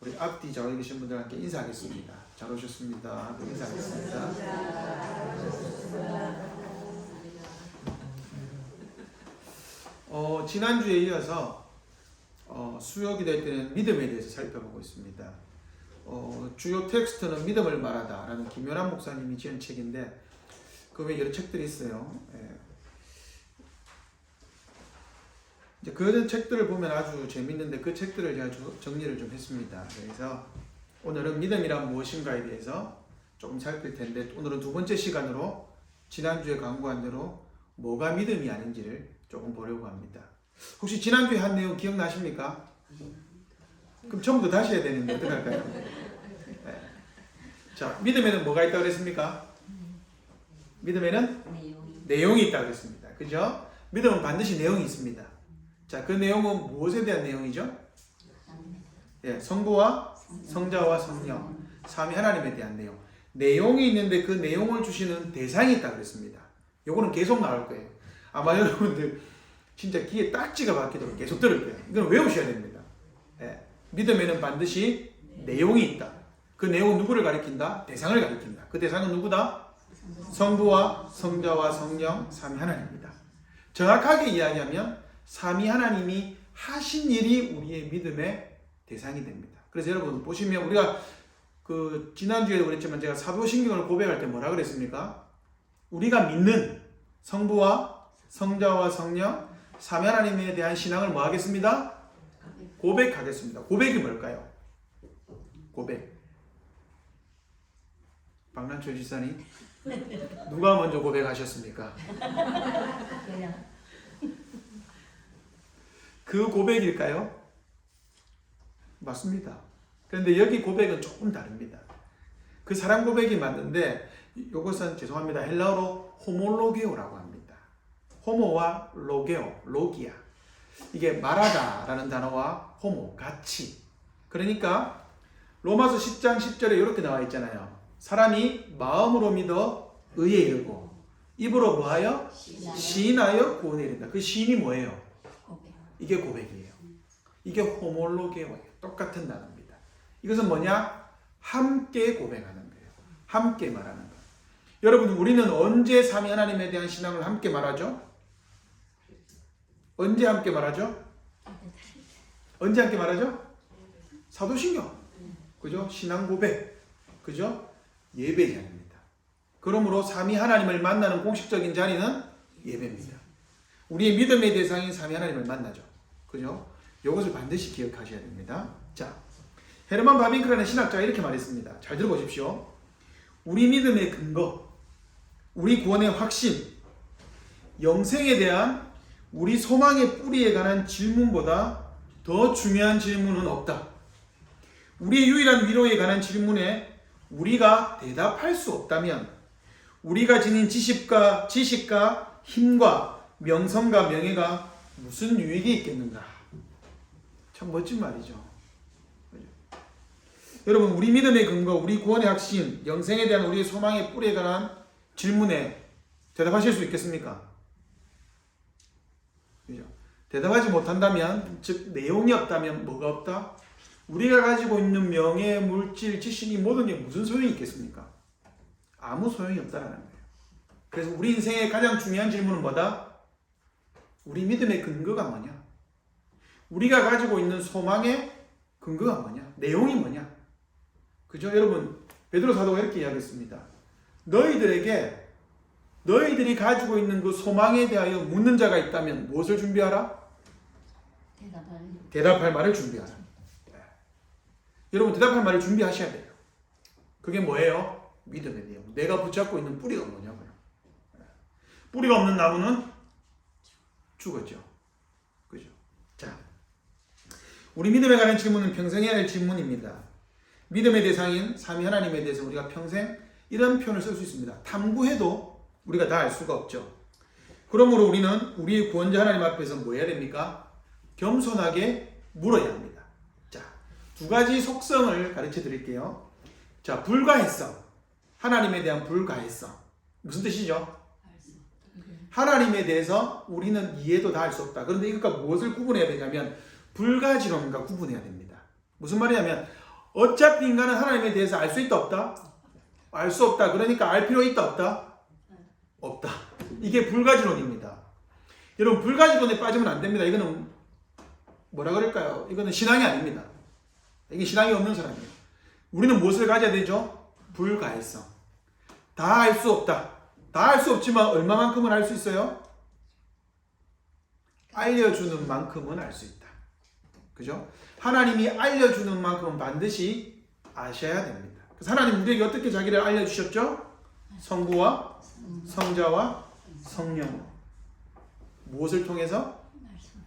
우리 앞뒤 좌우에 계신 분들께 인사하겠습니다. 잘 오셨습니다. 인사하겠습니다. 지난주에 이어서 수요기도회 때는 믿음에 대해서 살펴보고 있습니다. 주요 텍스트는 믿음을 말하다라는 김연한 목사님이 지은 책인데 그 외에 여러 책들이 있어요. 이제 그 책들을 보면 아주 재밌는데 그 책들을 제가 정리를 좀 했습니다. 그래서 오늘은 믿음이란 무엇인가에 대해서 조금 살필 텐데 오늘은 두 번째 시간으로 지난주에 강구한 대로 뭐가 믿음이 아닌지를 조금 보려고 합니다. 혹시 지난주에 한 내용 기억나십니까? 그럼 처음부터 다시 해야 되는데 어떡할까요? 네. 자, 믿음에는 뭐가 있다고 그랬습니까? 믿음에는 내용이 있다고 그랬습니다. 그죠? 믿음은 반드시 내용이 있습니다. 자, 그 내용은 무엇에 대한 내용이죠? 예, 성부와 성자와 성령, 삼위 하나님에 대한 내용. 내용이 있는데 그 내용을 주시는 대상이 있다고 그랬습니다. 요거는 계속 나올 거예요. 아마 여러분들 진짜 귀에 딱지가 박히도록 계속 들을 거예요. 이건 외우셔야 됩니다. 예, 믿음에는 반드시 내용이 있다. 그 내용은 누구를 가리킨다? 대상을 가리킨다. 그 대상은 누구다? 성부와 성자와 성령, 삼위 하나님입니다. 정확하게 이야기하면 삼위 하나님이 하신 일이 우리의 믿음의 대상이 됩니다. 그래서 여러분 보시면 우리가 그 지난주에도 그랬지만 제가 사도신경을 고백할 때 뭐라 그랬습니까? 우리가 믿는 성부와 성자와 성령, 삼위 하나님에 대한 신앙을 뭐 하겠습니다? 고백하겠습니다. 고백이 뭘까요? 고백. 박난철 지사님, 누가 먼저 고백하셨습니까? 그 고백일까요? 맞습니다. 그런데 여기 고백은 조금 다릅니다. 그 사람 고백이 맞는데 이것은 죄송합니다. 헬라어로 호몰로게오라고 합니다. 호모와 로게오, 로기아. 이게 말하다라는 단어와 호모, 같이. 그러니까 로마서 10장 10절에 이렇게 나와 있잖아요. 사람이 마음으로 믿어 의에 이르고 입으로 뭐하여? 시인하여 구원에 이른다. 그 시인이 뭐예요? 이게 고백이에요. 이게 호몰로게오예요. 똑같은 단어입니다. 이것은 뭐냐? 함께 고백하는 거예요. 함께 말하는 거예요. 여러분, 우리는 언제 삼위 하나님에 대한 신앙을 함께 말하죠? 언제 함께 말하죠? 언제 함께 말하죠? 사도신경. 그죠? 신앙 고백. 그죠? 예배 자리입니다. 그러므로 삼위 하나님을 만나는 공식적인 자리는 예배입니다. 우리의 믿음의 대상인 삼위 하나님을 만나죠. 그죠? 이것을 반드시 기억하셔야 됩니다. 자, 헤르만 바빙크라는 신학자가 이렇게 말했습니다. 잘 들어보십시오. 우리 믿음의 근거, 우리 구원의 확신, 영생에 대한 우리 소망의 뿌리에 관한 질문보다 더 중요한 질문은 없다. 우리의 유일한 위로에 관한 질문에 우리가 대답할 수 없다면 우리가 지닌 지식과 힘과 명성과 명예가 무슨 유익이 있겠는가? 참 멋진 말이죠. 여러분, 우리 믿음의 근거, 우리 구원의 확신, 영생에 대한 우리의 소망의 뿌리에 관한 질문에 대답하실 수 있겠습니까? 그죠? 대답하지 못한다면, 즉 내용이 없다면 뭐가 없다? 우리가 가지고 있는 명예, 물질, 지식이 모든 게 무슨 소용이 있겠습니까? 아무 소용이 없다라는 거예요. 그래서 우리 인생의 가장 중요한 질문은 뭐다? 우리 믿음의 근거가 뭐냐? 우리가 가지고 있는 소망의 근거가 뭐냐? 내용이 뭐냐? 그죠? 여러분, 베드로 사도가 이렇게 이야기했습니다. 너희들이 가지고 있는 그 소망에 대하여 묻는 자가 있다면 무엇을 준비하라? 대답할 말을 준비하라. 여러분, 대답할 말을 준비하셔야 돼요. 그게 뭐예요? 믿음의 내용. 내가 붙잡고 있는 뿌리가 뭐냐고요. 뿌리가 없는 나무는 죽었죠. 그죠? 자, 우리 믿음에 관한 질문은 평생 해야 할 질문입니다. 믿음의 대상인 삼위 하나님에 대해서 우리가 평생 이런 표현을 쓸 수 있습니다. 탐구해도 우리가 다 알 수가 없죠. 그러므로 우리는 우리의 구원자 하나님 앞에서 뭐 해야 됩니까? 겸손하게 물어야 합니다. 자, 두 가지 속성을 가르쳐 드릴게요. 자, 불가해성. 하나님에 대한 불가해성. 무슨 뜻이죠? 하나님에 대해서 우리는 이해도 다 할 수 없다. 그런데 이것과 무엇을 구분해야 되냐면 불가지론과 구분해야 됩니다. 무슨 말이냐면 어차피 인간은 하나님에 대해서 알 수 있다 없다? 알 수 없다. 그러니까 알 필요 있다 없다? 없다. 이게 불가지론입니다. 여러분 불가지론에 빠지면 안 됩니다. 이거는 뭐라 그럴까요? 이거는 신앙이 아닙니다. 이게 신앙이 없는 사람이에요. 우리는 무엇을 가져야 되죠? 불가해성. 다 알 수 없다. 다 알 수 없지만 얼마만큼은 알 수 있어요? 알려주는 만큼은 알 수 있다. 그죠? 하나님이 알려주는 만큼은 반드시 아셔야 됩니다. 그래서 하나님 우리에게 어떻게 자기를 알려주셨죠? 성부와 성자와 성령으로. 무엇을 통해서?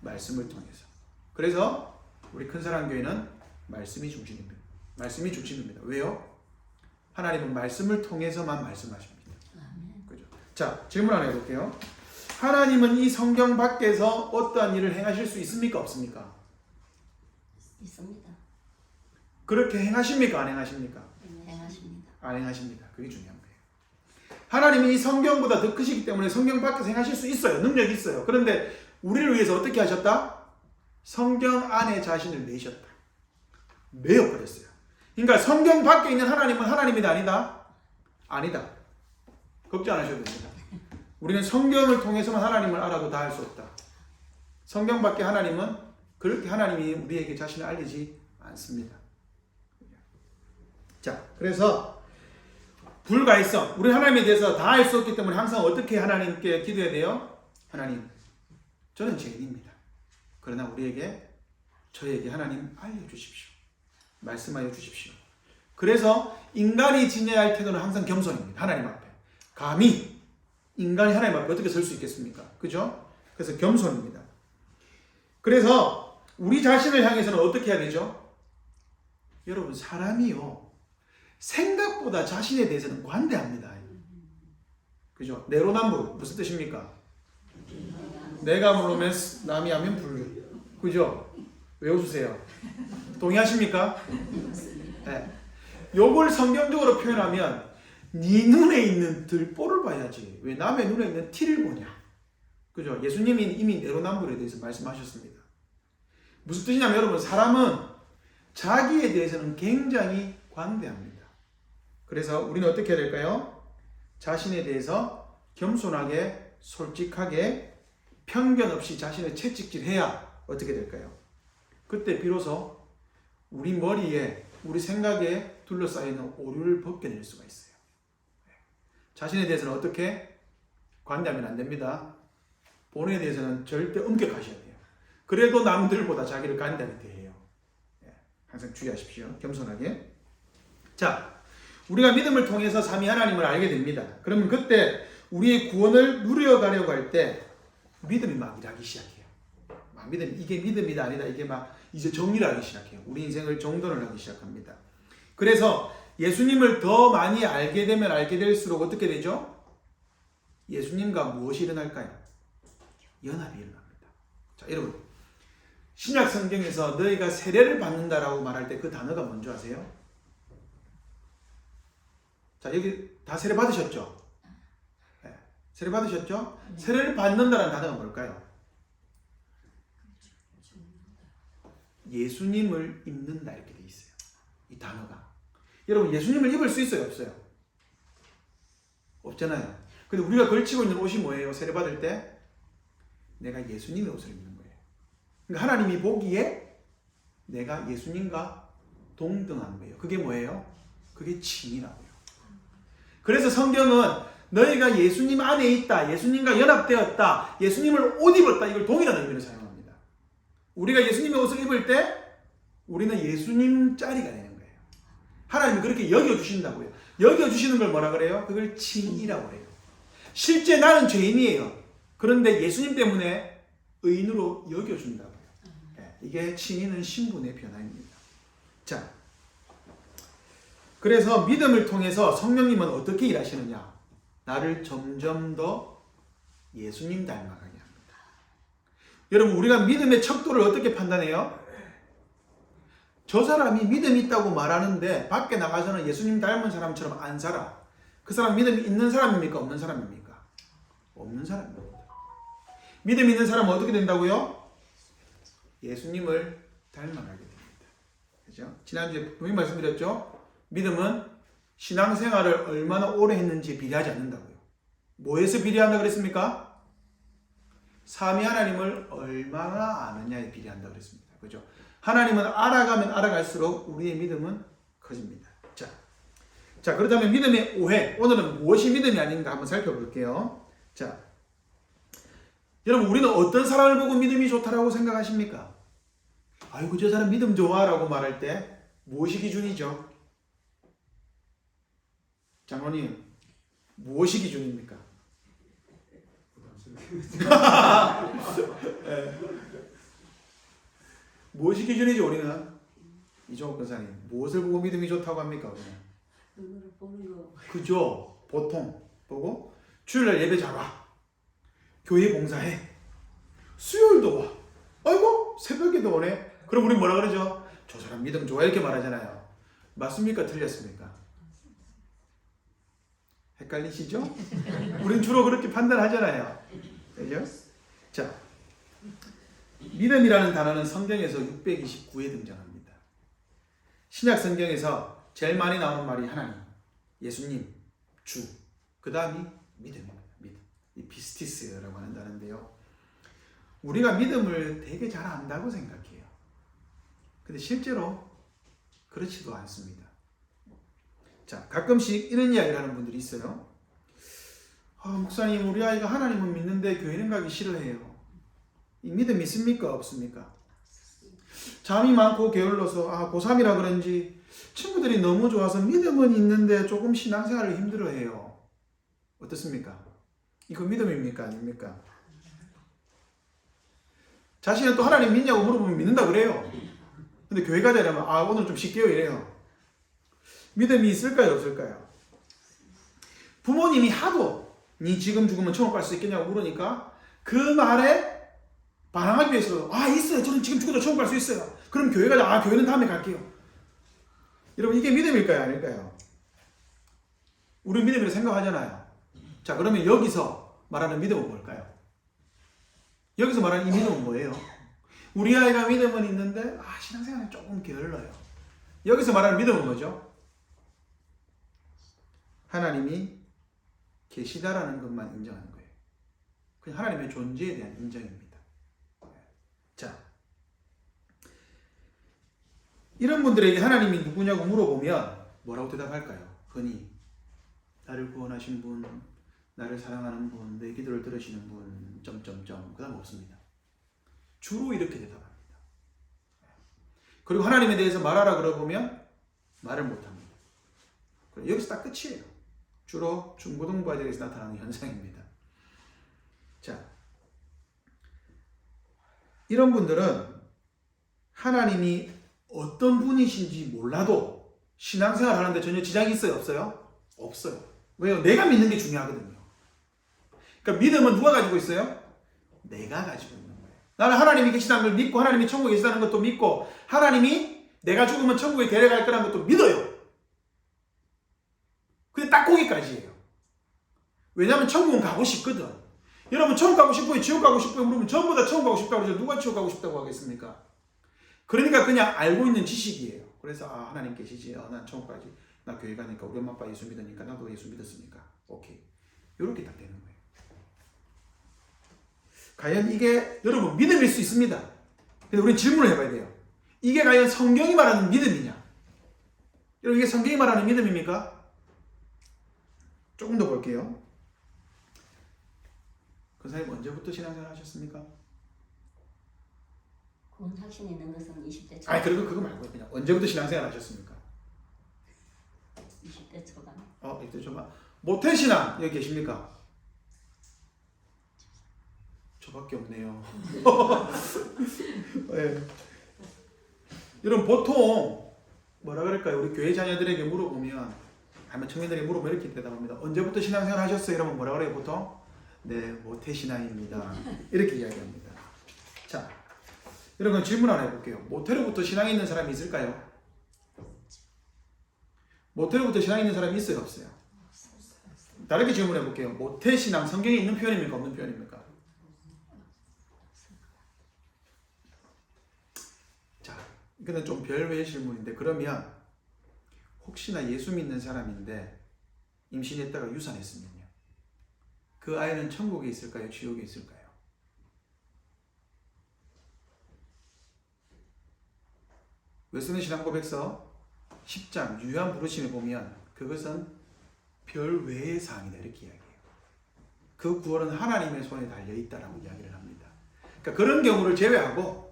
말씀을 통해서. 그래서 우리 큰사랑교회는 말씀이 중심입니다. 말씀이 중심입니다. 왜요? 하나님은 말씀을 통해서만 말씀하십니다. 그죠? 자, 질문 하나 해볼게요. 하나님은 이 성경 밖에서 어떠한 일을 행하실 수 있습니까? 없습니까? 있습니다. 그렇게 행하십니까? 안 행하십니까? 행하십니다. 안 행하십니다. 그게 중요한 거예요. 하나님이 이 성경보다 더 크시기 때문에 성경 밖에서 행하실 수 있어요. 능력이 있어요. 그런데 우리를 위해서 어떻게 하셨다? 성경 안에 자신을 내셨다. 내어버렸어요. 그러니까 성경 밖에 있는 하나님은 하나님이다 아니다? 아니다. 걱정 안 하셔도 됩니다. 우리는 성경을 통해서만 하나님을 알아도 다 알 수 없다. 성경 밖에 하나님은 그렇게 하나님이 우리에게 자신을 알리지 않습니다. 자, 그래서 불가해성. 우리 하나님에 대해서 다 알 수 없기 때문에 항상 어떻게 하나님께 기도해야 돼요? 하나님, 저는 죄인입니다. 그러나 저에게 하나님 알려주십시오. 말씀하여 주십시오. 그래서 인간이 지녀야 할 태도는 항상 겸손입니다. 하나님 앞에. 감히 인간이 하나님 앞에 어떻게 설 수 있겠습니까? 그죠? 그래서 겸손입니다. 그래서 우리 자신을 향해서는 어떻게 해야 되죠? 여러분 사람이요. 생각보다 자신에 대해서는 관대합니다. 그죠? 내로남불 무슨 뜻입니까? 내가 모르면 남이 하면 불. 그죠? 왜 웃으세요? 동의하십니까? 네. 요걸 성경적으로 표현하면 네 눈에 있는 들보를 봐야지 왜 남의 눈에 있는 티를 보냐. 그죠? 예수님이 이미 내로남불에 대해서 말씀하셨습니다. 무슨 뜻이냐면 여러분 사람은 자기에 대해서는 굉장히 관대합니다. 그래서 우리는 어떻게 해야 될까요? 자신에 대해서 겸손하게 솔직하게 편견 없이 자신을 채찍질해야 어떻게 될까요? 그때 비로소 우리 머리에 우리 생각에 둘러싸이는 오류를 벗겨낼 수가 있어요. 자신에 대해서는 어떻게? 관대하면 안 됩니다. 본인에 대해서는 절대 엄격하셔야 돼요. 그래도 남들보다 자기를 관대하게 대해요. 항상 주의하십시오. 겸손하게. 자, 우리가 믿음을 통해서 삼위 하나님을 알게 됩니다. 그러면 그때 우리의 구원을 누려가려고 할 때 믿음이 막 일하기 시작해요. 이게 믿음이다 아니다 이게 막 이제 정리를 하기 시작해요. 우리 인생을 정돈을 하기 시작합니다. 그래서 예수님을 더 많이 알게 되면 알게 될수록 어떻게 되죠? 예수님과 무엇이 일어날까요? 연합이 일어납니다. 자, 여러분 신약 성경에서 너희가 세례를 받는다라고 말할 때 그 단어가 뭔지 아세요? 자, 여기 다 세례 받으셨죠? 네. 세례 받으셨죠? 네. 세례를 받는다라는 단어가 뭘까요? 예수님을 입는다 이렇게 돼 있어요. 이 단어가. 여러분 예수님을 입을 수 있어요? 없어요? 없잖아요. 근데 우리가 걸치고 있는 옷이 뭐예요? 세례 받을 때? 내가 예수님의 옷을 입는 거예요. 그러니까 하나님이 보기에 내가 예수님과 동등한 거예요. 그게 뭐예요? 그게 칭이라고요. 그래서 성경은 너희가 예수님 안에 있다, 예수님과 연합되었다, 예수님을 옷 입었다 이걸 동일한 의미로 사용합니다. 우리가 예수님의 옷을 입을 때 우리는 예수님 짤이가 되는 거예요. 하나님이 그렇게 여겨주신다고요. 여겨주시는 걸 뭐라 그래요? 그걸 칭이라고 해요. 실제 나는 죄인이에요. 그런데 예수님 때문에 의인으로 여겨준다고요. 이게 칭의는 신분의 변화입니다. 자, 그래서 믿음을 통해서 성령님은 어떻게 일하시느냐? 나를 점점 더 예수님 닮아가게 합니다. 여러분 우리가 믿음의 척도를 어떻게 판단해요? 저 사람이 믿음이 있다고 말하는데 밖에 나가서는 예수님 닮은 사람처럼 안 살아. 그 사람 믿음이 있는 사람입니까? 없는 사람입니까? 없는 사람입니다. 믿음 있는 사람은 어떻게 된다고요? 예수님을 닮아가게 됩니다. 그죠? 지난주에 분명히 말씀드렸죠? 믿음은 신앙생활을 얼마나 오래 했는지 비례하지 않는다고요. 뭐에서 비례한다 그랬습니까? 삼위 하나님을 얼마나 아느냐에 비례한다 그랬습니다. 그죠? 하나님은 알아가면 알아갈수록 우리의 믿음은 커집니다. 자, 그렇다면 믿음의 오해. 오늘은 무엇이 믿음이 아닌가 한번 살펴볼게요. 자, 여러분, 우리는 어떤 사람을 보고 믿음이 좋다라고 생각하십니까? 아이고, 저 사람 믿음 좋아라고 말할 때 무엇이 기준이죠? 장로님, 무엇이 기준입니까? 네. 무엇이 기준이죠, 우리는? 이종욱 권사님, 무엇을 보고 믿음이 좋다고 합니까, 우리는? 눈으로 보는 거. 그죠? 보통 보고 주일날 예배 잘 와, 교회 봉사해, 수요일도 와, 아이고 새벽에도 오네. 그럼 우리 뭐라 그러죠? 저 사람 믿음 좋아 이렇게 말하잖아요. 맞습니까? 틀렸습니까? 헷갈리시죠? 우린 주로 그렇게 판단하잖아요. 그죠? 자, 믿음이라는 단어는 성경에서 629에 등장합니다. 신약 성경에서 제일 많이 나오는 말이 하나님, 예수님, 주, 그 다음이 믿음입니다. 믿음. 이 비스티스라고 한다는데요. 우리가 믿음을 되게 잘 안다고 생각해요. 근데 실제로 그렇지도 않습니다. 자, 가끔씩 이런 이야기를 하는 분들이 있어요. 목사님, 우리 아이가 하나님은 믿는데 교회는 가기 싫어해요. 이 믿음 있습니까? 없습니까? 잠이 많고 게을러서 고3이라 그런지 친구들이 너무 좋아서 믿음은 있는데 조금 신앙생활을 힘들어해요. 어떻습니까? 이거 믿음입니까? 아닙니까? 자신은 또 하나님 믿냐고 물어보면 믿는다 그래요. 근데 교회 가자 이러면 오늘 좀 쉴게요 이래요. 믿음이 있을까요? 없을까요? 부모님이 하도 니 지금 죽으면 천국 갈 수 있겠냐고 물으니까 그 말에 반항하기 위해서 있어요. 저는 지금 죽어도 천국 갈 수 있어요. 그럼 교회 가자. 교회는 다음에 갈게요. 여러분, 이게 믿음일까요? 아닐까요? 우리 믿음이라고 생각하잖아요. 자, 그러면 여기서 말하는 믿음은 뭘까요? 여기서 말하는 이 믿음은 뭐예요? 우리 아이가 믿음은 있는데 신앙생활이 조금 게을러요. 여기서 말하는 믿음은 뭐죠? 하나님이 계시다라는 것만 인정하는 거예요. 그냥 하나님의 존재에 대한 인정입니다. 자, 이런 분들에게 하나님이 누구냐고 물어보면 뭐라고 대답할까요? 흔히 나를 구원하신 분, 나를 사랑하는 분, 내 기도를 들으시는 분, 그 다음 없습니다. 주로 이렇게 대답합니다. 그리고 하나님에 대해서 말하라 그러보면 말을 못합니다. 여기서 딱 끝이에요. 주로 중고등부 아이들에서 나타나는 현상입니다. 자, 이런 분들은 하나님이 어떤 분이신지 몰라도 신앙생활 하는데 전혀 지장이 있어요? 없어요? 없어요. 왜요? 내가 믿는 게 중요하거든요. 그러니까 믿음은 누가 가지고 있어요? 내가 가지고 있는 거예요. 나는 하나님이 계시다는 걸 믿고 하나님이 천국에 계시다는 것도 믿고 하나님이 내가 죽으면 천국에 데려갈 거라는 것도 믿어요. 근데 딱 거기까지예요. 왜냐하면 천국은 가고 싶거든. 여러분 천국 가고 싶어요? 지옥 가고 싶어요? 물으면 전부 다 천국 가고 싶다고 그러죠. 누가 지옥 가고 싶다고 하겠습니까? 그러니까 그냥 알고 있는 지식이에요. 그래서 하나님 계시지. 난 천국 가지. 나 교회 가니까 우리 엄마 아빠 예수 믿으니까 나도 예수 믿었으니까 오케이. 이렇게 딱 되는 거예요. 과연 이게 여러분 믿음일 수 있습니다. 근데 우리는 질문을 해봐야 돼요. 이게 과연 성경이 말하는 믿음이냐? 여러분 이게 성경이 말하는 믿음입니까? 조금 더 볼게요. 권사님 언제부터 신앙생활 하셨습니까? 구원 확신이 있는 것은 20대 초반. 그리고 그거 말고 그냥 언제부터 신앙생활 하셨습니까? 20대 초반. 20대 초반. 모태신앙 여기 계십니까? 저밖에 없네요. 네. 여러분 보통 뭐라 그럴까요? 우리 교회 자녀들에게 물어보면 아니면 청년들에게 물어보면 이렇게 대답합니다. 언제부터 신앙생활 하셨어요? 이러면 뭐라 그래요 보통? 네, 모태신앙입니다. 이렇게 이야기합니다. 자, 여러분 질문 하나 해볼게요. 모태로부터 신앙이 있는 사람이 있을까요? 모태로부터 신앙이 있는 사람이 있어요? 없어요? 다르게 질문해 볼게요. 모태신앙 성경에 있는 표현입니까? 없는 표현입니까? 자, 이거는 좀 별외의 질문인데, 그러면 혹시나 예수 믿는 사람인데 임신했다가 유산했으면요, 그 아이는 천국에 있을까요? 지옥에 있을까요? 웨스턴 신앙고백서 10장 유효한 부르심에 보면 그것은 별외의 사항이다 이렇게 이야기해요. 그 구원은 하나님의 손에 달려있다라고 이야기를 합니다. 그러니까 그런 경우를 제외하고,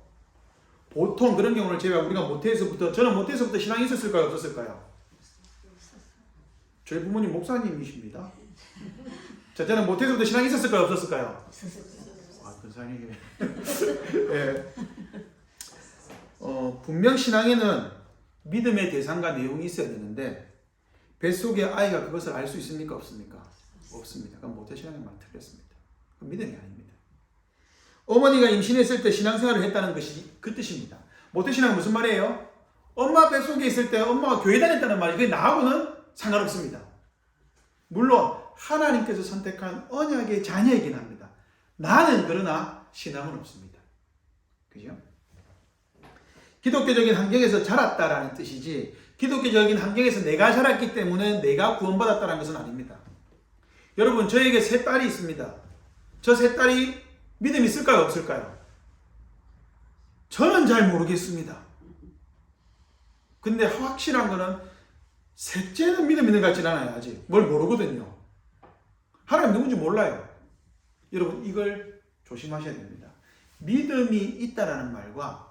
보통 그런 경우를 제외하고 우리가 모태에서부터, 저는 모태에서부터 신앙이 있었을까요? 없었을까요? 저희 부모님 목사님이십니다. 자, 저는 모태에서부터 신앙이 있었을까요? 없었을까요? 아, 근사하게. 예. 분명 신앙에는 믿음의 대상과 내용이 있어야 되는데, 뱃속의 아이가 그것을 알 수 있습니까? 없습니까? 없습니다. 그럼 모태신앙의 말 틀렸습니다. 그건 믿음이 아닙니다. 어머니가 임신했을 때 신앙생활을 했다는 것이 그 뜻입니다. 모태신앙은 무슨 말이에요? 엄마 뱃속에 있을 때 엄마가 교회 다녔다는 말이, 그게 나하고는 상관없습니다. 물론 하나님께서 선택한 언약의 자녀이긴 합니다. 나는 그러나 신앙은 없습니다. 그죠? 기독교적인 환경에서 자랐다라는 뜻이지, 기독교적인 환경에서 내가 자랐기 때문에 내가 구원받았다는 것은 아닙니다. 여러분, 저에게 세 딸이 있습니다. 저 세 딸이 믿음이 있을까요? 없을까요? 저는 잘 모르겠습니다. 근데 확실한 거는 셋째는 믿음 있는 것 같지는 않아요. 아직 뭘 모르거든요. 하나님 누군지 몰라요. 여러분, 이걸 조심하셔야 됩니다. 믿음이 있다라는 말과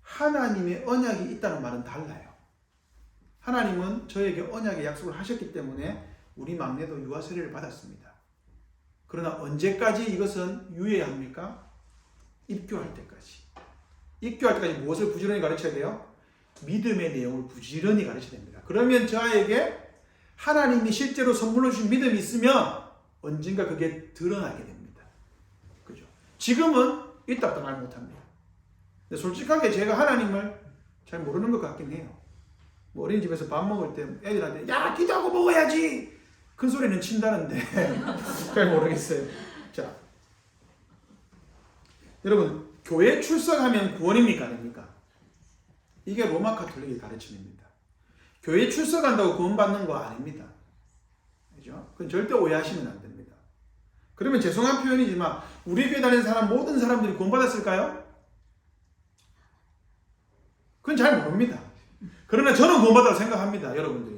하나님의 언약이 있다는 말은 달라요. 하나님은 저에게 언약의 약속을 하셨기 때문에 우리 막내도 유아 세례를 받았습니다. 그러나 언제까지 이것은 유예해야 합니까? 입교할 때까지. 입교할 때까지 무엇을 부지런히 가르쳐야 돼요? 믿음의 내용을 부지런히 가르쳐야 됩니다. 그러면 저 아이에게 하나님이 실제로 선물로 주신 믿음이 있으면 언젠가 그게 드러나게 됩니다. 그죠? 지금은 있다고 말 못합니다. 근데 솔직하게 제가 하나님을 잘 모르는 것 같긴 해요. 뭐 어린이집에서 밥 먹을 때 애들한테 야, 기도하고 먹어야지! 큰 소리는 친다는데 잘 모르겠어요. 자, 여러분, 교회 출석하면 구원입니까? 아닙니까? 이게 로마 카톨릭의 가르침입니다. 교회 출석한다고 구원받는 거 아닙니다. 그죠? 그건 절대 오해하시면 안 됩니다. 그러면 죄송한 표현이지만 우리 교회 다니는 사람 모든 사람들이 구원받았을까요? 그건 잘 모릅니다. 그러나 저는 구원받았다고 생각합니다. 여러분들이.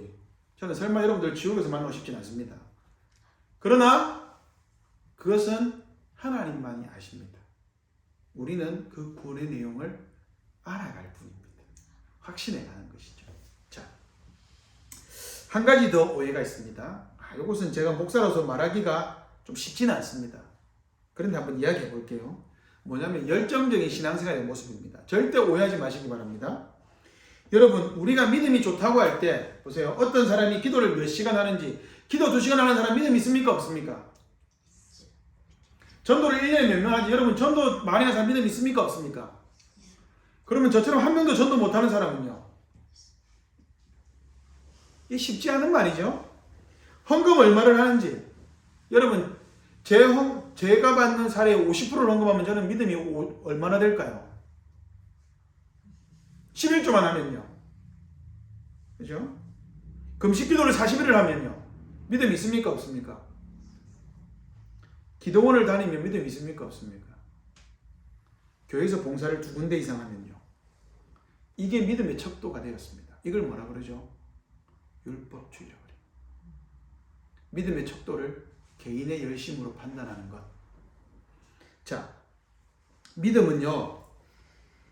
저는 설마 여러분들 지옥에서 만나고 싶진 않습니다. 그러나 그것은 하나님만이 아십니다. 우리는 그 구원의 내용을 알아갈 뿐입니다. 확신해 가는 것이죠. 자, 한 가지 더 오해가 있습니다. 이것은 제가 목사로서 말하기가 좀 쉽지는 않습니다. 그런데 한번 이야기해 볼게요. 뭐냐면 열정적인 신앙생활의 모습입니다. 절대 오해하지 마시기 바랍니다. 여러분, 우리가 믿음이 좋다고 할 때 보세요. 어떤 사람이 기도를 몇 시간 하는지, 기도 2시간 하는 사람 믿음이 있습니까? 없습니까? 전도를 1년에 몇 명 하지? 여러분, 전도 많이 하는 사람 믿음이 있습니까? 없습니까? 그러면 저처럼 한 명도 전도 못하는 사람은요? 이게 쉽지 않은 말이죠. 헌금 얼마를 하는지, 여러분, 제가 받는 사례의 50%를 헌금하면 저는 믿음이 얼마나 될까요? 11조만 하면요. 그죠? 금식 기도를 40일을 하면요. 믿음이 있습니까? 없습니까? 기도원을 다니면 믿음이 있습니까? 없습니까? 교회에서 봉사를 2군데 이상 하면요. 이게 믿음의 척도가 되었습니다. 이걸 뭐라 그러죠? 율법주의라고 그래요. 믿음의 척도를 개인의 열심으로 판단하는 것. 자, 믿음은요,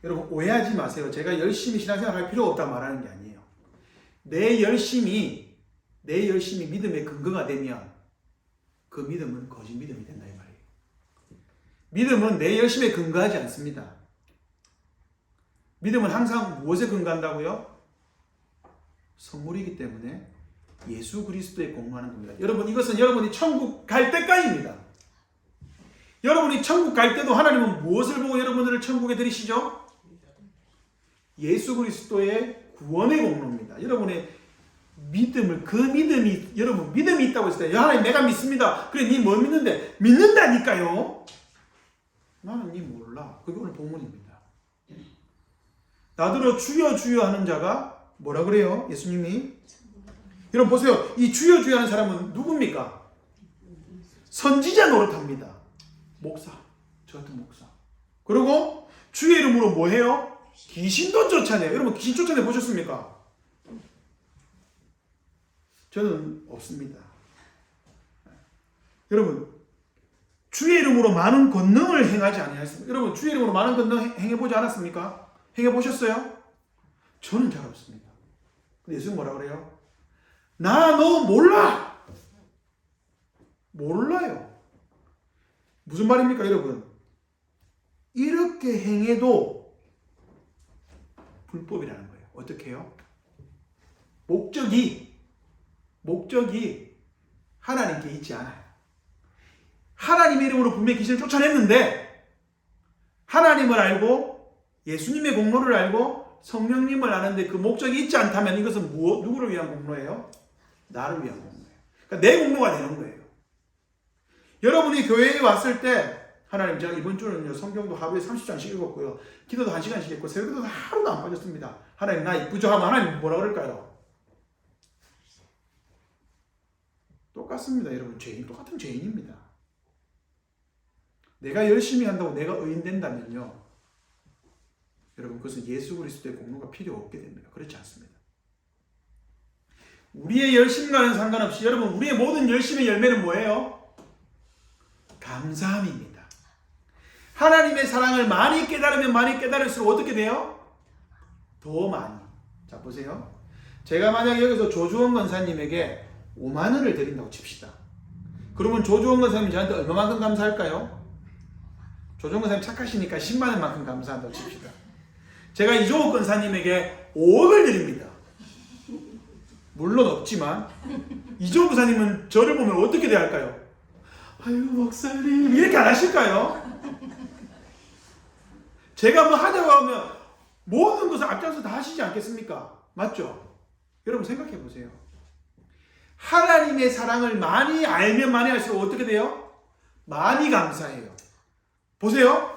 여러분 오해하지 마세요. 제가 열심히 신앙생활 할 필요가 없다고 말하는 게 아니에요. 내 열심이 믿음의 근거가 되면 그 믿음은 거짓 믿음이 된다 이 말이에요. 믿음은 내 열심에 근거하지 않습니다. 믿음은 항상 무엇에 근거한다고요? 선물이기 때문에 예수 그리스도에 공로하는 겁니다. 여러분, 이것은 여러분이 천국 갈 때까지입니다. 여러분이 천국 갈 때도 하나님은 무엇을 보고 여러분들을 천국에 들이시죠? 예수 그리스도의 구원의 공로입니다. 여러분의 믿음을, 그 믿음이, 여러분 믿음이 있다고 했을 때, 하나님 내가 믿습니다. 그래, 니 뭐 믿는데? 믿는다니까요. 나는 니 몰라. 그게 오늘 본문입니다. 나더러 주여 주여 하는 자가 뭐라 그래요? 예수님이. 여러분 보세요. 이 주여 주여 하는 사람은 누굽니까? 선지자 노릇합니다. 목사. 저 같은 목사. 그리고 주의 이름으로 뭐 해요? 귀신도 쫓아내요. 여러분 귀신 쫓아내 보셨습니까? 저는 없습니다. 여러분 주의 이름으로 많은 권능을 행하지 아니하였습니까? 여러분 주의 이름으로 많은 권능 행해보지 않았습니까? 행해보셨어요? 저는 잘 없습니다. 근데 예수님 뭐라 그래요? 나 너 몰라! 몰라요. 무슨 말입니까 여러분? 이렇게 행해도 불법이라는 거예요. 어떻게 해요? 목적이 하나님께 있지 않아요. 하나님의 이름으로 분명히 귀신을 쫓아냈는데 하나님을 알고 예수님의 공로를 알고 성령님을 아는데 그 목적이 있지 않다면 이것은 누구를 위한 공로예요? 나를 위한 공로예요. 그러니까 내 공로가 되는 거예요. 여러분이 교회에 왔을 때 하나님 제가 이번 주는요 성경도 하루에 30장씩 읽었고요. 기도도 1시간씩 했고 새벽기도도 하루도 안 빠졌습니다. 하나님 나 이쁘죠 하면 하나님 뭐라 그럴까요? 똑같습니다. 여러분 똑같은 죄인입니다. 내가 열심히 한다고 내가 의인 된다면요 여러분 그것은 예수 그리스도의 공로가 필요 없게 됩니다. 그렇지 않습니다. 우리의 열심과는 상관없이 여러분 우리의 모든 열심의 열매는 뭐예요? 감사함입니다. 하나님의 사랑을 많이 깨달으면 많이 깨달을수록 어떻게 돼요? 더 많이. 자 보세요. 제가 만약 여기서 조주원 권사님에게 5만 원을 드린다고 칩시다. 그러면 조주원 권사님이 저한테 얼마만큼 감사할까요? 조주원 권사님 착하시니까 10만 원만큼 감사한다고 칩시다. 제가 이종욱 권사님에게 5억을 드립니다. 물론 없지만 이종욱 권사님은 저를 보면 어떻게 대할까요? 아유 목사님 이렇게 안 하실까요? 제가 뭐 하자고 하면 모든 것을 앞장서 다 하시지 않겠습니까? 맞죠? 여러분 생각해 보세요. 하나님의 사랑을 많이 알면 많이 할수록 어떻게 돼요? 많이 감사해요. 보세요.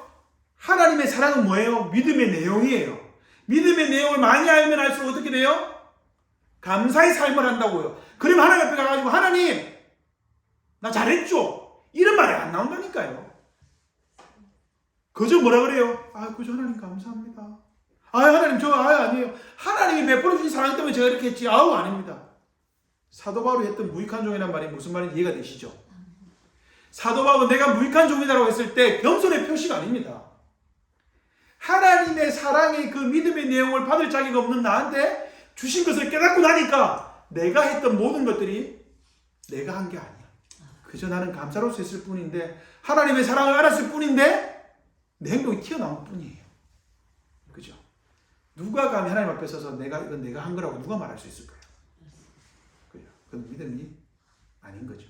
하나님의 사랑은 뭐예요? 믿음의 내용이에요. 믿음의 내용을 많이 알면 할수록 어떻게 돼요? 감사의 삶을 한다고요. 그럼 하나님 앞에 가가지고 하나님 나 잘했죠? 이런 말이 안 나온다니까요. 그저 뭐라 그래요? 그저 하나님 감사합니다. 하나님 아니에요. 하나님이 베풀어 주신 사랑 때문에 제가 이렇게 했지. 아닙니다. 사도 바울이 했던 무익한 종이라는 말이 무슨 말인지 이해가 되시죠? 사도 바울은 내가 무익한 종이라고 했을 때 겸손의 표시가 아닙니다. 하나님의 사랑의 그 믿음의 내용을 받을 자격이 없는 나한테 주신 것을 깨닫고 나니까 내가 했던 모든 것들이 내가 한 게 아니야. 그저 나는 감사로서 했을 뿐인데 하나님의 사랑을 알았을 뿐인데 내 행동이 튀어나온 뿐이에요. 그죠? 누가 감히 하나님 앞에 서서 이건 내가 한 거라고 누가 말할 수 있을까요? 그죠? 그건 믿음이 아닌 거죠.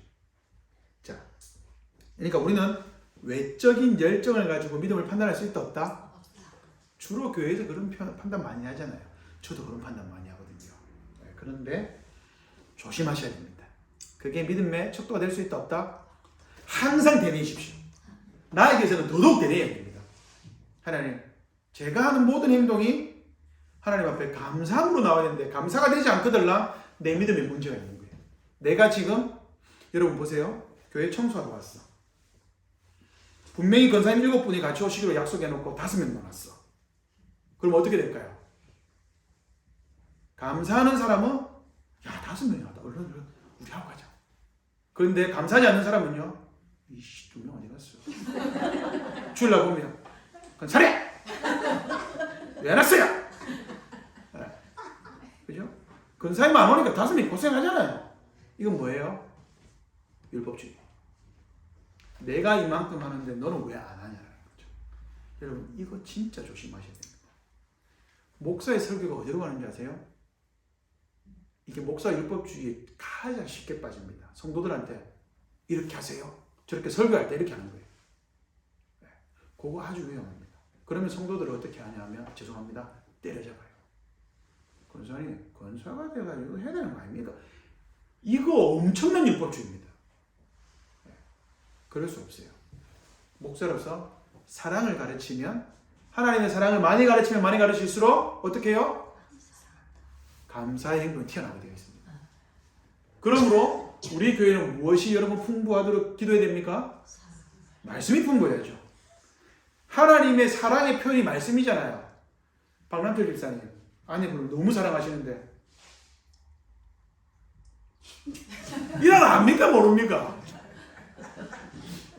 자, 그러니까 우리는 외적인 열정을 가지고 믿음을 판단할 수 있다 없다? 주로 교회에서 그런 판단 많이 하잖아요. 저도 그런 판단 많이 하거든요. 그런데 조심하셔야 됩니다. 그게 믿음의 척도가 될 수 있다 없다? 항상 되뇌이십시오. 나에게서는 더더욱 되뇌여야 됩니다. 하나님, 제가 하는 모든 행동이 하나님 앞에 감사함으로 나와야 되는데 감사가 되지 않거들랑 내 믿음에 문제가 있는 거예요. 내가 지금 여러분 보세요. 교회 청소하러 왔어. 분명히 권사님 7분이 같이 오시기로 약속해놓고 5명만 왔어. 그럼 어떻게 될까요? 감사하는 사람은 야 5명이 왔다. 얼른 우리 하고 가자. 그런데 감사하지 않는 사람은요. 이씨 2명 어디 갔어? 주일날 보면 권사래! 왜 안 왔어요? 네. 그죠? 권사님 안 오니까 5명이 고생하잖아요. 이건 뭐예요? 율법주의. 내가 이만큼 하는데 너는 왜 안 하냐는 거죠. 여러분 이거 진짜 조심하셔야 됩니다. 목사의 설교가 어디로 가는지 아세요? 이게 목사 율법주의에 가장 쉽게 빠집니다. 성도들한테 이렇게 하세요. 저렇게 설교할 때 이렇게 하는 거예요. 네. 그거 아주 위험합니다. 그러면 성도들을 어떻게 하냐면 죄송합니다. 때려잡아요. 권사가 돼가지고 해야 되는 거 아닙니까? 이거 엄청난 율법주의입니다. 네. 그럴 수 없어요. 목사로서 사랑을 가르치면 하나님의 사랑을 많이 가르치면 많이 가르칠수록 어떻게 해요? 감사의 행동이 튀어나오게 되어 있습니다. 그러므로 우리 교회는 무엇이 여러분 풍부하도록 기도해야 됩니까? 말씀이 풍부해야죠. 하나님의 사랑의 표현이 말씀이잖아요. 박남철 집사님, 아내분을 너무 사랑하시는데 이런 압니까 모릅니까?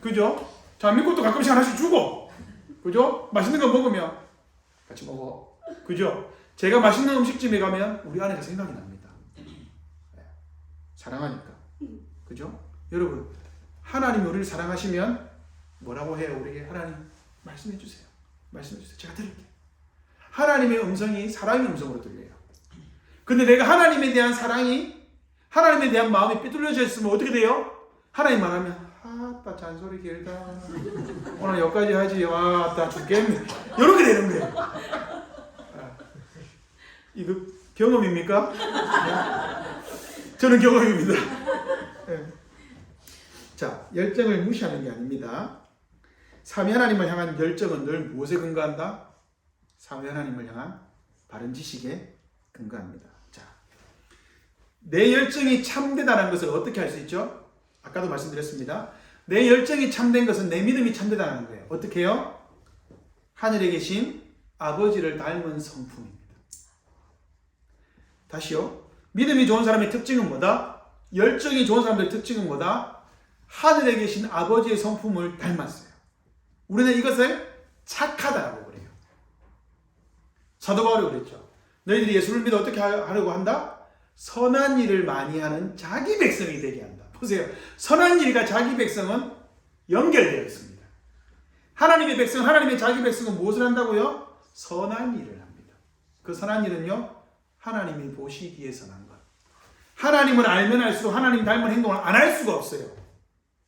그죠? 자, 믿고 또 가끔씩 하나씩 주고, 그죠? 맛있는 거 먹으면 같이 먹어, 그죠? 제가 맛있는 음식집에 가면 우리 아내가 생각이 납니다. 네. 사랑하니까, 그죠? 여러분, 하나님이 우리를 사랑하시면 뭐라고 해요? 우리에게 하나님 말씀해 주세요. 말씀해 주세요. 제가 들을게요. 하나님의 음성이 사랑의 음성으로 들려요. 근데 내가 하나님에 대한 사랑이, 하나님에 대한 마음이 삐뚤어져 있으면 어떻게 돼요? 하나님 말하면 아따 잔소리 길다, 오늘 여기까지 하지, 와따 죽겠네, 이렇게 되는 거예요. 이거 경험입니까? 네. 저는 경험입니다. 네. 자, 열정을 무시하는 게 아닙니다. 삼위 하나님을 향한 열정은 늘 무엇에 근거한다? 삼위 하나님을 향한 바른 지식에 근거합니다. 자, 내 열정이 참되다는 것을 어떻게 알 수 있죠? 아까도 말씀드렸습니다. 내 열정이 참된 것은 내 믿음이 참되다는 거예요. 어떻게 해요? 하늘에 계신 아버지를 닮은 성품입니다. 다시요. 믿음이 좋은 사람의 특징은 뭐다? 열정이 좋은 사람들의 특징은 뭐다? 하늘에 계신 아버지의 성품을 닮았어요. 우리는 이것을 착하다라고 그래요. 사도 바울이 그랬죠. 너희들이 예수를 믿어 어떻게 하려고 한다? 선한 일을 많이 하는 자기 백성이 되게 한다. 보세요. 선한 일과 자기 백성은 연결되어 있습니다. 하나님의 백성, 하나님의 자기 백성은 무엇을 한다고요? 선한 일을 합니다. 그 선한 일은요, 하나님이 보시기에 선한 것. 하나님을 알면 알수록 하나님 닮은 행동을 안 할 수가 없어요.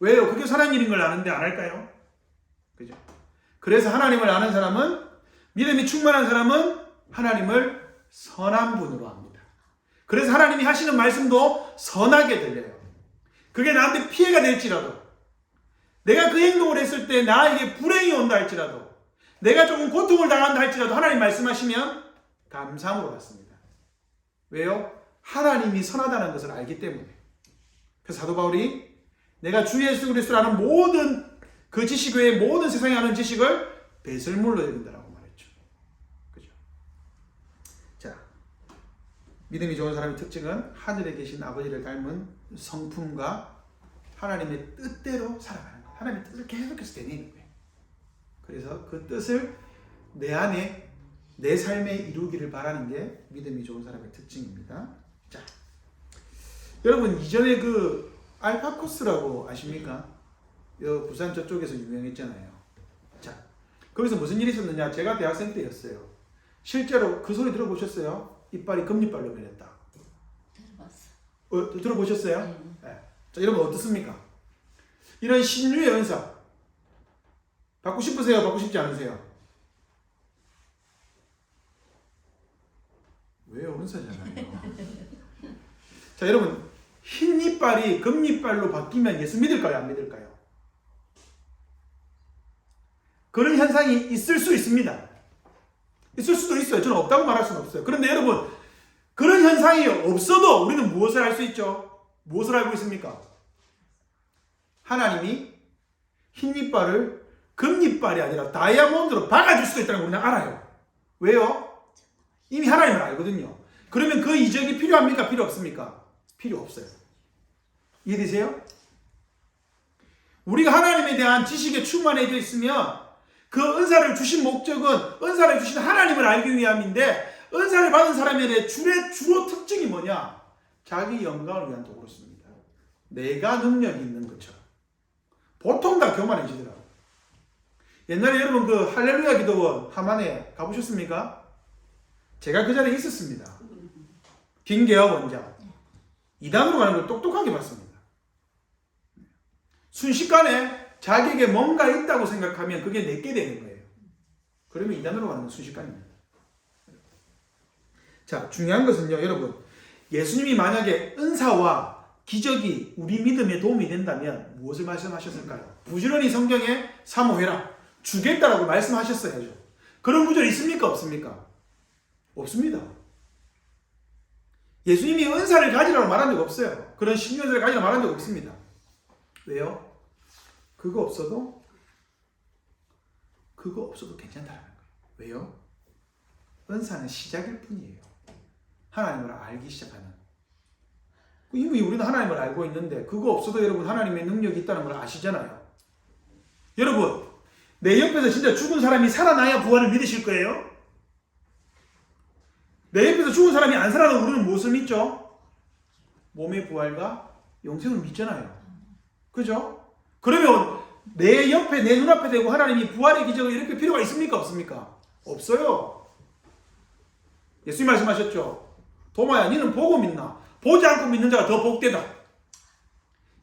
왜요? 그게 선한 일인 걸 아는데 안 할까요? 그죠? 그래서 하나님을 아는 사람은, 믿음이 충만한 사람은 하나님을 선한 분으로 합니다. 그래서 하나님이 하시는 말씀도 선하게 들려요. 그게 나한테 피해가 될지라도, 내가 그 행동을 했을 때 나에게 불행이 온다 할지라도, 내가 조금 고통을 당한다 할지라도 하나님 말씀하시면 감사함으로 받습니다. 왜요? 하나님이 선하다는 것을 알기 때문에. 그래서 사도 바울이 내가 주 예수 그리스도라는 모든 그 지식 외에 모든 세상에 아는 지식을 배설물로 여긴다라고 말했죠. 그죠? 자, 믿음이 좋은 사람의 특징은 하늘에 계신 아버지를 닮은 성품과 하나님의 뜻대로 살아가는 거예요. 하나님의 뜻을 계속해서 되뇌는 거예요. 그래서 그 뜻을 내 안에, 내 삶에 이루기를 바라는 게 믿음이 좋은 사람의 특징입니다. 자, 여러분 이전에 그 알파코스라고 아십니까? 부산 저쪽에서 유명했잖아요. 자, 거기서 무슨 일이 있었느냐? 제가 대학생 때였어요. 실제로 그 소리 들어보셨어요? 이빨이 금리빨로 변했다. 들어봤어. 들어보셨어요? 네. 자, 여러분 어떻습니까? 이런 신유의 은사 받고 싶으세요? 받고 싶지 않으세요? 왜요? 은사잖아요. 자, 여러분 흰 이빨이 금리빨로 바뀌면 예수 믿을까요? 안 믿을까요? 그런 현상이 있을 수 있습니다. 있을 수도 있어요. 저는 없다고 말할 수는 없어요. 그런데 여러분, 그런 현상이 없어도 우리는 무엇을 알 수 있죠? 무엇을 알고 있습니까? 하나님이 흰 이빨을 금이빨이 아니라 다이아몬드로 박아줄 수도 있다는 걸 우리는 알아요. 왜요? 이미 하나님을 알거든요. 그러면 그 이적이 필요합니까? 필요 없습니까? 필요 없어요. 이해되세요? 우리가 하나님에 대한 지식에 충만해져 있으면 그 은사를 주신 목적은 은사를 주신 하나님을 알기 위함인데, 은사를 받은 사람의 주로 특징이 뭐냐? 자기 영광을 위한 도구로 씁니다. 내가 능력이 있는 것처럼. 보통 다 교만해지더라고요. 옛날에 여러분 그 할렐루야 기도원 하만에 가보셨습니까? 제가 그 자리에 있었습니다. 김계화 원장. 이단으로 가는 걸 똑똑하게 봤습니다. 순식간에 자기에게 뭔가 있다고 생각하면 그게 내게 되는 거예요. 그러면 이단으로 가는 건 순식간입니다. 자, 중요한 것은요, 여러분, 예수님이 만약에 은사와 기적이 우리 믿음에 도움이 된다면 무엇을 말씀하셨을까요? 부지런히 성경에 사모해라, 주겠다라고 말씀하셨어야죠. 그런 구절이 있습니까? 없습니까? 없습니다. 예수님이 은사를 가지라고 말한 적 없어요. 그런 신료들을 가지라고 말한 적 없습니다. 왜요? 그거 없어도 괜찮다는 거예요. 왜요? 은사는 시작일 뿐이에요. 하나님을 알기 시작하는. 이미 우리는 하나님을 알고 있는데 그거 없어도 여러분 하나님의 능력이 있다는 걸 아시잖아요. 여러분 내 옆에서 진짜 죽은 사람이 살아나야 부활을 믿으실 거예요? 내 옆에서 죽은 사람이 안 살아나도 우리는 무엇을 믿죠? 몸의 부활과 영생을 믿잖아요. 그죠? 그러면 내 옆에 내 눈앞에 대고 하나님이 부활의 기적을 일으킬 필요가 있습니까? 없습니까? 없어요. 예수님 말씀하셨죠. 도마야 너는 보고 믿나? 보지 않고 믿는 자가 더 복되다.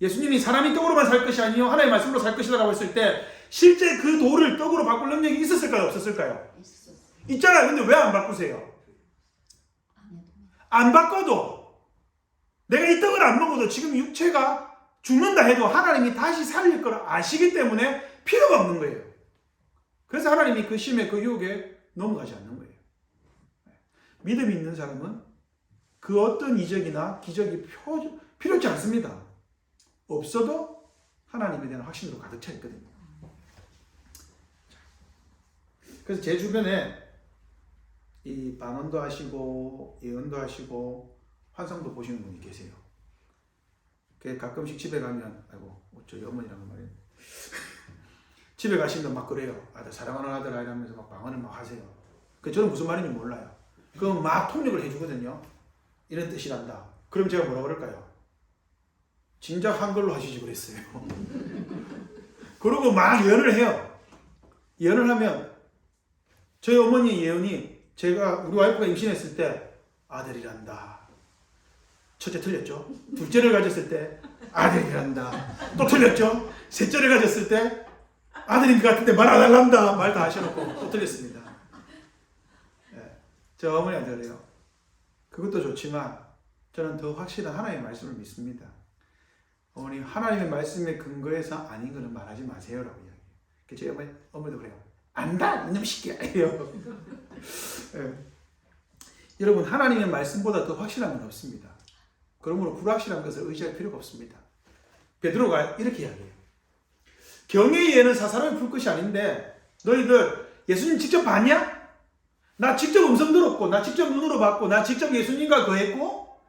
예수님이 사람이 떡으로만 살 것이 아니요 하나님의 말씀으로 살 것이다라고 했을 때 실제 그 돌을 떡으로 바꿀 능력이 있었을까요? 없었을까요? 있잖아요. 근데 왜 안 바꾸세요? 안 바꿔도 내가 이 떡을 안 먹어도 지금 육체가 죽는다 해도 하나님이 다시 살릴 걸 아시기 때문에 필요가 없는 거예요. 그래서 하나님이 그 심에 그 유혹에 넘어가지 않는 거예요. 믿음이 있는 사람은 그 어떤 이적이나 기적이 필요치 않습니다. 없어도 하나님에 대한 확신으로 가득 차 있거든요. 그래서 제 주변에 이 방언도 하시고 예언도 하시고 환상도 보시는 분이 계세요. 가끔씩 집에 가면 아이고 저희 어머니랑 말이에요. 집에 가시면 막 그래요. 아들 사랑하는 아들 이러면서 막 방언을 막 하세요. 저는 무슨 말인지 몰라요. 그럼 막 통역을 해주거든요. 이런 뜻이란다. 그럼 제가 뭐라 그럴까요? 진작 한글로 하시지 그랬어요. 그러고 막 예언을 해요. 예언을 하면 저희 어머니의 예언이 제가 우리 와이프가 임신했을 때 아들이란다. 첫째 틀렸죠. 둘째를 가졌을 때 아들이란다. 또 틀렸죠. 셋째를 가졌을 때 아들인 것 같은데 말 안 할란다. 말 다 하셔놓고 또 틀렸습니다. 네. 저 어머니한테 그래요. 그것도 좋지만 저는 더 확실한 하나님의 말씀을 믿습니다. 어머니 하나님의 말씀에 근거해서 아닌 거는 말하지 마세요라고 이야기해요. 저희 어머니도 그래요. 안다 이놈 새끼야 이래요. 네. 여러분 하나님의 말씀보다 더 확실한 건 없습니다. 그러므로 불확실한 것을 의지할 필요가 없습니다. 베드로가 이렇게 이야기해요. 경외의 예는 사사로이 풀 것이 아닌데 너희들 예수님 직접 봤냐? 나 직접 음성 들었고 나 직접 눈으로 봤고 나 직접 예수님과 거했고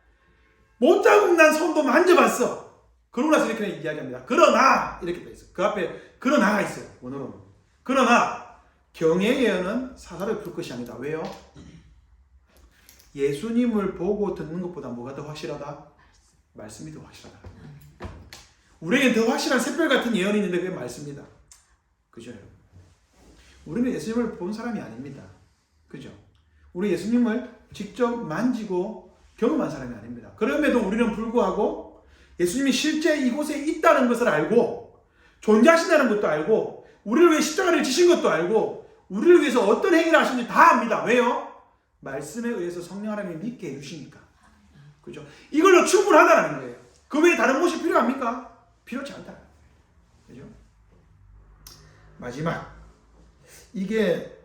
못자국 난 손도 만져봤어. 그러고 나서 이렇게 이야기합니다. 그러나 이렇게 돼 있어요. 그 앞에 그러나가 있어요. 원어로는. 그러나 경외의 예언은 사사로이 풀 것이 아니다. 왜요? 예수님을 보고 듣는 것보다 뭐가 더 확실하다? 말씀이 더 확실하다. 우리에겐 더 확실한 샛별 같은 예언이 있는데 그게 말씀이다. 그죠? 우리는 예수님을 본 사람이 아닙니다. 그죠? 우리 예수님을 직접 만지고 경험한 사람이 아닙니다. 그럼에도 우리는 불구하고 예수님이 실제 이곳에 있다는 것을 알고 존재하신다는 것도 알고 우리를 위해 십자가를 지신 것도 알고 우리를 위해서 어떤 행위를 하시는지 다 압니다. 왜요? 말씀에 의해서 성령 하나님이 믿게 해주시니까. 그죠? 이걸로 충분하다는 거예요. 그 외에 다른 것이 필요합니까? 필요치 않다. 그죠? 마지막. 이게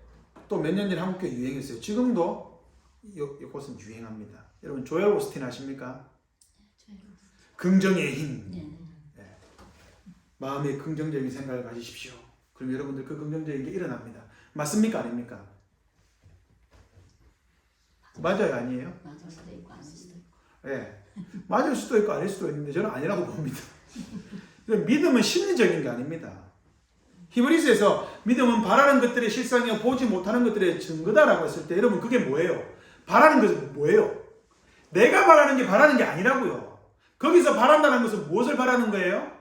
또 몇 년 전에 한국교회 유행했어요. 지금도 이곳은 유행합니다. 여러분 조엘 오스틴 아십니까? 긍정의 힘. 네. 마음에 긍정적인 생각을 가지십시오. 그럼 여러분들 그 긍정적인 게 일어납니다. 맞습니까? 아닙니까? 맞아요? 아니에요? 맞을 수도 있고 아닐 수도 있고. 네. 맞을 수도 있고 아닐 수도 있는데 저는 아니라고 봅니다. 믿음은 심리적인 게 아닙니다. 히브리서에서 믿음은 바라는 것들의 실상이요 보지 못하는 것들의 증거다라고 했을 때 여러분 그게 뭐예요? 바라는 것은 뭐예요? 내가 바라는 게 아니라고요. 거기서 바란다는 것은 무엇을 바라는 거예요?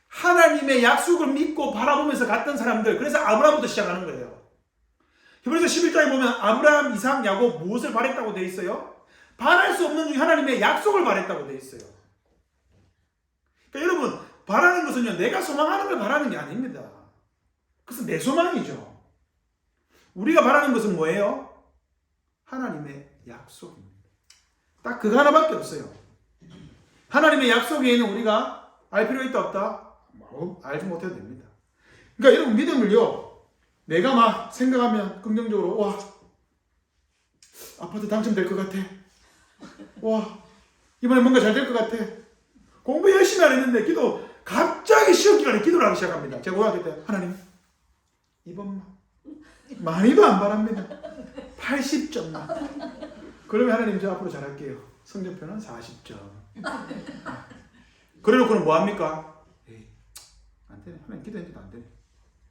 하나님의 약속을 믿고 바라보면서 갔던 사람들. 그래서 아브라함부터 시작하는 거예요. 히브리서 11장에 보면 아브라함, 이삭, 야곱 무엇을 바랬다고 되어 있어요? 바랄 수 없는 중에 하나님의 약속을 바랬다고 되어 있어요. 그러니까 여러분 바라는 것은요 내가 소망하는 걸 바라는 게 아닙니다. 그래서 내 소망이죠. 우리가 바라는 것은 뭐예요? 하나님의 약속입니다. 딱 그거 하나밖에 없어요. 하나님의 약속 외에는 우리가 알 필요 있다 없다? 알지 못해도 됩니다. 그러니까 여러분 믿음을요 내가 막 생각하면 긍정적으로 와 아파트 당첨될 것 같아. 와 이번에 뭔가 잘 될 것 같아. 공부 열심히 안 했는데 갑자기 시험 기간에 기도를 하기 시작합니다. 제가 고등학교 때 하나님 이번만 많이도 안 바랍니다. 80점만. 그러면 하나님 저 앞으로 잘할게요. 성적표는 40점. 그래놓고는 뭐합니까? 에이, 안 되네. 하나님 기도했는데도 안 되네.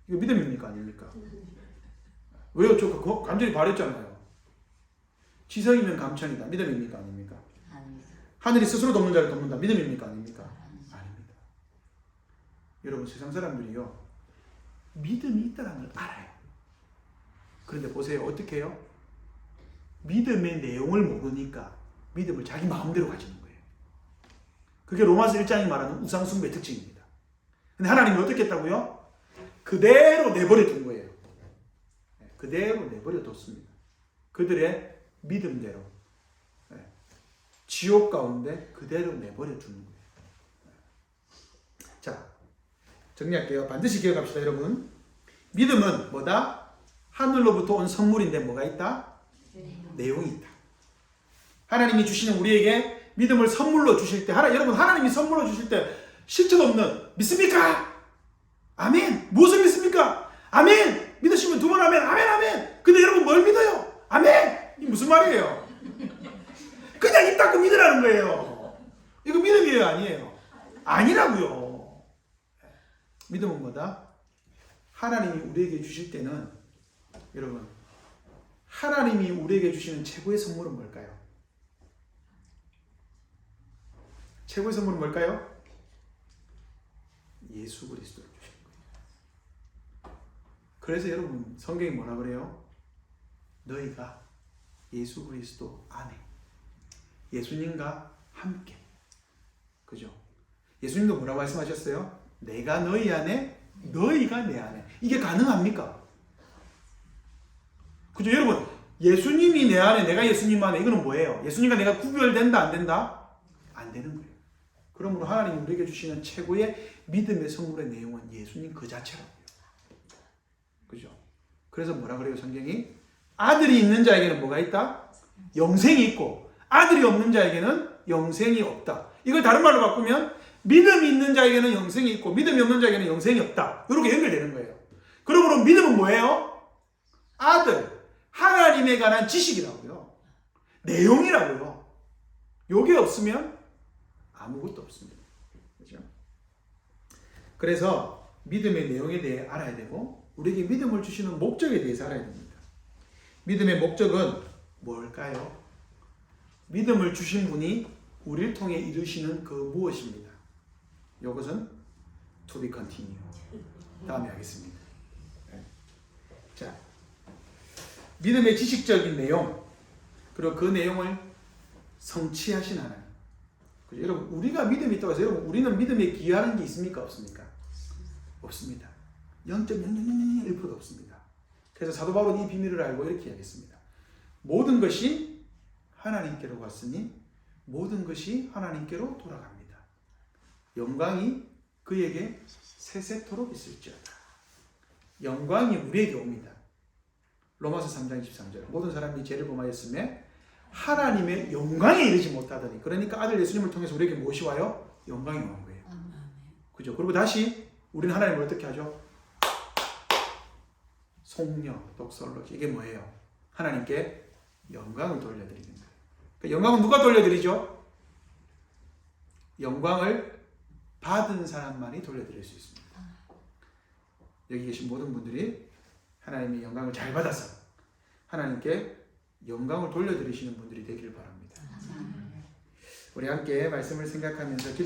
이거 믿음입니까? 아닙니까? 왜요? 저 감정이 바랬잖아요. 지성이면 감천이다. 믿음입니까? 아닙니까? 아닙니다. 하늘이 스스로 돕는 자를 돕는다. 믿음입니까? 아닙니까? 아닙니다. 여러분 세상 사람들이요. 믿음이 있다는 걸 알아요. 그런데 보세요. 어떻게 해요? 믿음의 내용을 모르니까 믿음을 자기 마음대로 가지는 거예요. 그게 로마서 1장이 말하는 우상숭배의 특징입니다. 근데 하나님이 어떻게 했다고요? 그대로 내버려 둔 거예요. 그대로 내버려 뒀습니다. 그들의 믿음대로. 지옥 가운데 그대로 내버려 두는 거예요. 자, 정리할게요. 반드시 기억합시다, 여러분. 믿음은 뭐다? 하늘로부터 온 선물인데 뭐가 있다? 내용이 있다. 하나님이 주시는 우리에게 믿음을 선물로 주실 때, 여러분 하나님이 선물로 주실 때 실천 없는 믿습니까? 아멘. 무엇을 믿습니까? 아멘. 믿으시면 두 번 아멘. 아멘 아멘. 근데 여러분 뭘 믿어요? 아멘. 이게 무슨 말이에요? 그냥 입 닫고 믿으라는 거예요. 이거 믿음이에요? 아니에요? 아니라고요. 믿음은 뭐다? 하나님이 우리에게 주실 때는 여러분 하나님이 우리에게 주시는 최고의 선물은 뭘까요? 최고의 선물은 뭘까요? 예수 그리스도를 주신 거예요. 그래서 여러분 성경이 뭐라 그래요? 너희가 예수 그리스도 안에 예수님과 함께 그죠? 예수님도 뭐라고 말씀하셨어요? 내가 너희 안에 너희가 내 안에. 이게 가능합니까? 그죠? 여러분 예수님이 내 안에 내가 예수님 안에 이거는 뭐예요? 예수님과 내가 구별된다 안 된다? 안 되는 거예요. 그러므로 하나님이 우리에게 주시는 최고의 믿음의 선물의 내용은 예수님 그 자체라고요. 그죠? 그래서 뭐라 그래요 성경이? 아들이 있는 자에게는 뭐가 있다? 영생이 있고 아들이 없는 자에게는 영생이 없다. 이걸 다른 말로 바꾸면 믿음이 있는 자에게는 영생이 있고 믿음이 없는 자에게는 영생이 없다. 이렇게 연결되는 거예요. 그러므로 믿음은 뭐예요? 아들, 하나님에 관한 지식이라고요. 내용이라고요. 요게 없으면 아무것도 없습니다. 그렇죠? 그래서 믿음의 내용에 대해 알아야 되고 우리에게 믿음을 주시는 목적에 대해서 알아야 됩니다. 믿음의 목적은 뭘까요? 믿음을 주신 분이 우리를 통해 이루시는 그 무엇입니다. 이것은 to be continue. 다음에 하겠습니다. 자, 믿음의 지식적인 내용 그리고 그 내용을 성취하신 하나님. 그죠? 여러분 우리가 믿음이 있다고 해서 여러분 우리는 믿음에 기여하는 게 있습니까? 없습니까? 없습니다. 0.001%도 없습니다. 그래서 사도 바울은 이 비밀을 알고 이렇게 이야기했습니다. 모든 것이 하나님께로 갔으니 모든 것이 하나님께로 돌아갑니다. 영광이 그에게 세세토록 있을지어다. 영광이 우리에게 옵니다. 로마서 3장 23절 모든 사람이 죄를 범하였음에 하나님의 영광에 이르지 못하더니 그러니까 아들 예수님을 통해서 우리에게 무엇이 와요? 영광이 오는 거예요. 그죠? 그리고 다시 우리는 하나님을 어떻게 하죠? 속력, 독설로지 이게 뭐예요? 하나님께 영광을 돌려드리는 거예요. 그러니까 영광은 누가 돌려드리죠? 영광을 받은 사람만이 돌려드릴 수 있습니다. 여기 계신 모든 분들이 하나님의 영광을 잘 받아서 하나님께 영광을 돌려드리시는 분들이 되기를 바랍니다. 우리 함께 말씀을 생각하면서 기도